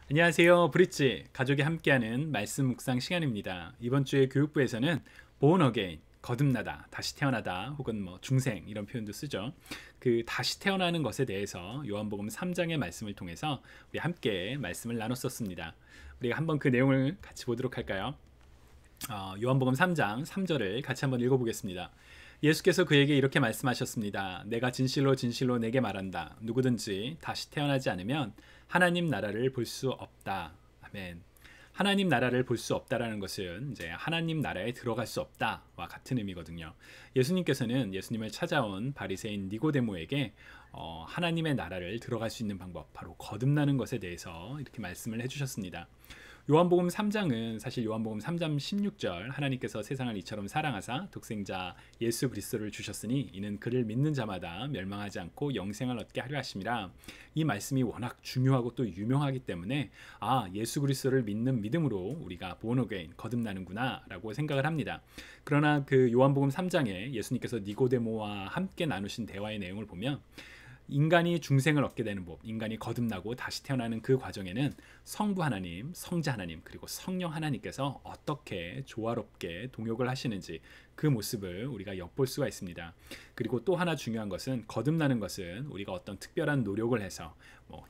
안녕하세요. 브릿지 가족이 함께하는 말씀 묵상 시간입니다. 이번 주에 교육부에서는 born again, 거듭나다, 다시 태어나다, 혹은 뭐 중생 이런 표현도 쓰죠. 그 다시 태어나는 것에 대해서 요한복음 3장의 말씀을 통해서 우리 함께 말씀을 나눴었습니다. 우리가 한번 그 내용을 같이 보도록 할까요? 요한복음 3장 3절을 같이 한번 읽어보겠습니다. 예수께서 그에게 이렇게 말씀하셨습니다. 내가 진실로 진실로 내게 말한다. 누구든지 다시 태어나지 않으면 하나님 나라를 볼 수 없다. 아멘. 하나님 나라를 볼 수 없다라는 것은 이제 하나님 나라에 들어갈 수 없다와 같은 의미거든요. 예수님께서는 예수님을 찾아온 바리새인 니고데모에게 하나님의 나라를 들어갈 수 있는 방법, 바로 거듭나는 것에 대해서 이렇게 말씀을 해주셨습니다. 요한복음 3장은 사실 요한복음 3장 16절 하나님께서 세상을 이처럼 사랑하사 독생자 예수 그리스도를 주셨으니 이는 그를 믿는 자마다 멸망하지 않고 영생을 얻게 하려 하심이라. 이 말씀이 워낙 중요하고 또 유명하기 때문에 예수 그리스도를 믿는 믿음으로 우리가 born again, 거듭나는구나 라고 생각을 합니다. 그러나 그 요한복음 3장에 예수님께서 니고데모와 함께 나누신 대화의 내용을 보면 인간이 중생을 얻게 되는 법, 인간이 거듭나고 다시 태어나는 그 과정에는 성부 하나님, 성자 하나님, 그리고 성령 하나님께서 어떻게 조화롭게 동역을 하시는지 그 모습을 우리가 엿볼 수가 있습니다. 그리고 또 하나 중요한 것은, 거듭나는 것은 우리가 어떤 특별한 노력을 해서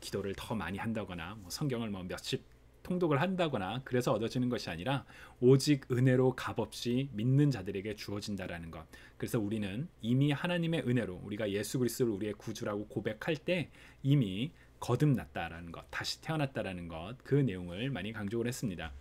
기도를 더 많이 한다거나 성경을 몇십 통독을 한다거나 그래서 얻어지는 것이 아니라 오직 은혜로 값없이 믿는 자들에게 주어진다라는 것. 그래서 우리는 이미 하나님의 은혜로 우리가 예수 그리스도를 우리의 구주라고 고백할 때 이미 거듭났다라는 것, 다시 태어났다라는 것, 그 내용을 많이 강조를 했습니다.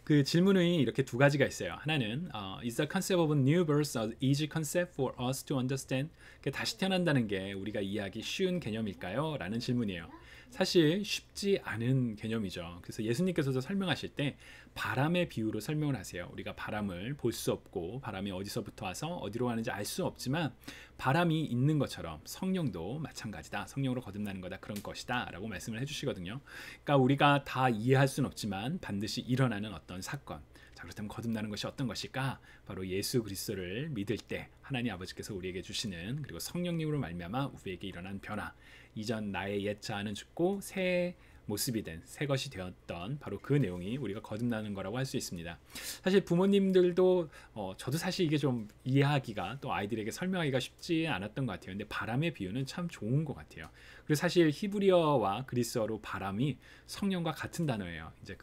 그 질문이 이렇게 두 가지가 있어요. 하나는 Is the concept of a new birth an easy concept for us to understand? 다시 태어난다는 게 우리가 이해하기 쉬운 개념일까요? 라는 질문이에요. 사실 쉽지 않은 개념이죠. 그래서 예수님께서도 설명하실 때 바람의 비유로 설명을 하세요. 우리가 바람을 볼 수 없고 바람이 어디서부터 와서 어디로 가는지 알 수 없지만 바람이 있는 것처럼 성령도 마찬가지다. 성령으로 거듭나는 거다. 그런 것이다. 라고 말씀을 해주시거든요. 그러니까 우리가 다 이해할 수는 없지만 반드시 일어나는 어떤 사건. 자, 그렇다면 거듭나는 것이 어떤 것일까? 바로 예수 그리스도를 믿을 때 하나님 아버지께서 우리에게 주시는, 그리고 성령님으로 말미암아 우리에게 일어난 변화. 이전 나의 옛 자아는 죽고 새 모습이 된, 새 것이 되었던 바로 그 내용이 우리가 거듭나는 거라고 할 수 있습니다. 사실 부모님들도 저도 사실 이게 좀 이해하기가, 또 아이들에게 설명하기가 쉽지 않았던 것 같아요. 근데 바람의 비유는 참 좋은 것 같아요. 그리고 사실 히브리어와 그리스어로 바람이 성령과 같은 단어예요. 이제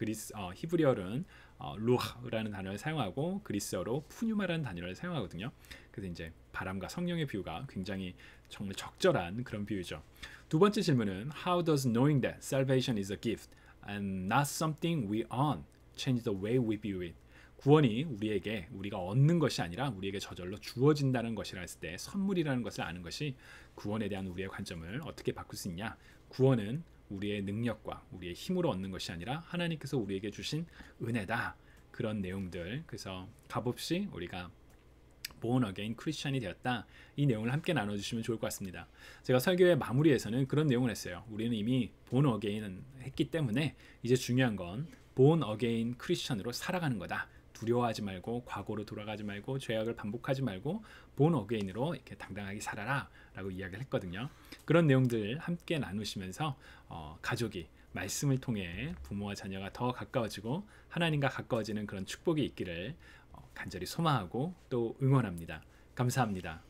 히브리어는 루하라는 단어를 사용하고 그리스어로 푸뉴마라는 단어를 사용하거든요. 그래서 이제 바람과 성령의 비유가 굉장히 정말 적절한 그런 비유죠. 두 번째 질문은 How does knowing that salvation is a gift and not something we earn change the way we view it? 구원이 우리가 얻는 것이 아니라 우리에게 저절로 주어진다는 것이라 했을 때, 선물이라는 것을 아는 것이 구원에 대한 우리의 관점을 어떻게 바꿀 수 있냐? 구원은 우리의 능력과 우리의 힘으로 얻는 것이 아니라 하나님께서 우리에게 주신 은혜다. 그런 내용들. 그래서 값없이 우리가 born again 크리스천이 되었다. 이 내용을 함께 나눠주시면 좋을 것 같습니다. 제가 설교의 마무리에서는 그런 내용을 했어요. 우리는 이미 born again 했기 때문에 이제 중요한 건 born again 크리스천으로 살아가는 거다. 두려워하지 말고, 과거로 돌아가지 말고, 죄악을 반복하지 말고 born again으로 이렇게 당당하게 살아라 라고 이야기를 했거든요. 그런 내용들 함께 나누시면서 가족이 말씀을 통해 부모와 자녀가 더 가까워지고 하나님과 가까워지는 그런 축복이 있기를 간절히 소망하고 또 응원합니다. 감사합니다.